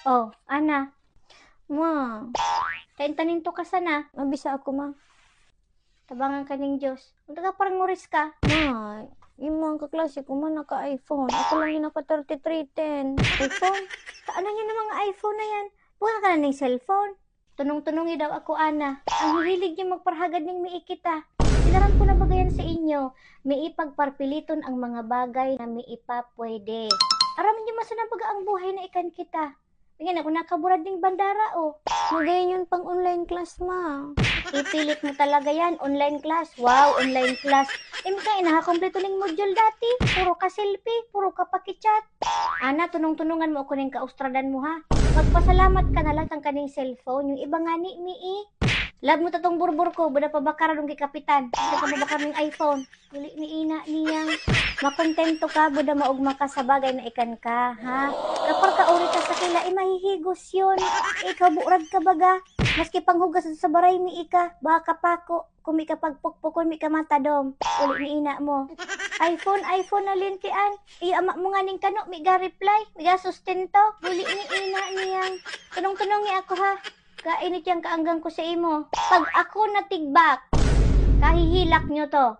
Oh, ana. Ma, tanin to ka sana. Mabisa ako, ma. Tabangan ka ng Diyos. Kung taga-paranguris ka. Ma, yung mga kaklase ko man naka-iPhone. Ako lang yung naka-3310. iPhone? Saan na yun ang mga iPhone na yan? Buka ka na ng cellphone. Tunong-tunongi daw ako, ana. Ang hihilig niyo magparhagad ng miikita. Sinaran ko na bagayan sa inyo. May ipagparpiliton ang mga bagay na may ipapwede. Aramin niyo masanabaga ang buhay na ikan kita. Tingnan ako nakaburad ng bandara, oh. Magayon yun pang online class, ma. Ipilit mo talaga yan, online class. Wow, online class. Ka, nakakompleto ng module dati. Puro ka selfie, puro ka pakichat. Ana, tunong-tunungan mo ako ng kaustradan mo, ha? Magpasalamat ka na lang kang kaning cellphone. Yung iba nga ni Mii. Lab mo tatong burbur ko, bada pa bakara nung kapitan. Bada pa bakara ng iPhone. Dili ni ina niyang makontento ka, bada maugma ka sa bagay na ikan ka, ha? Kapag kauri ka sa kila, mahihigos yun. Ikaw buurad ka baga. Maski panghugas sa baray mi ika, baka pako, kung mi ka pagpukpukon mi ka matadom. Uli ni ina mo. iPhone na lintian. Ama mo nga ning kano, mi ga reply, mi ga sustento. Uli ni ina niyang. Tunong-tunongi ako, ha? Kainit yung kaanggang ko sa imo. Pag ako natigbak, kahihilak nyo to.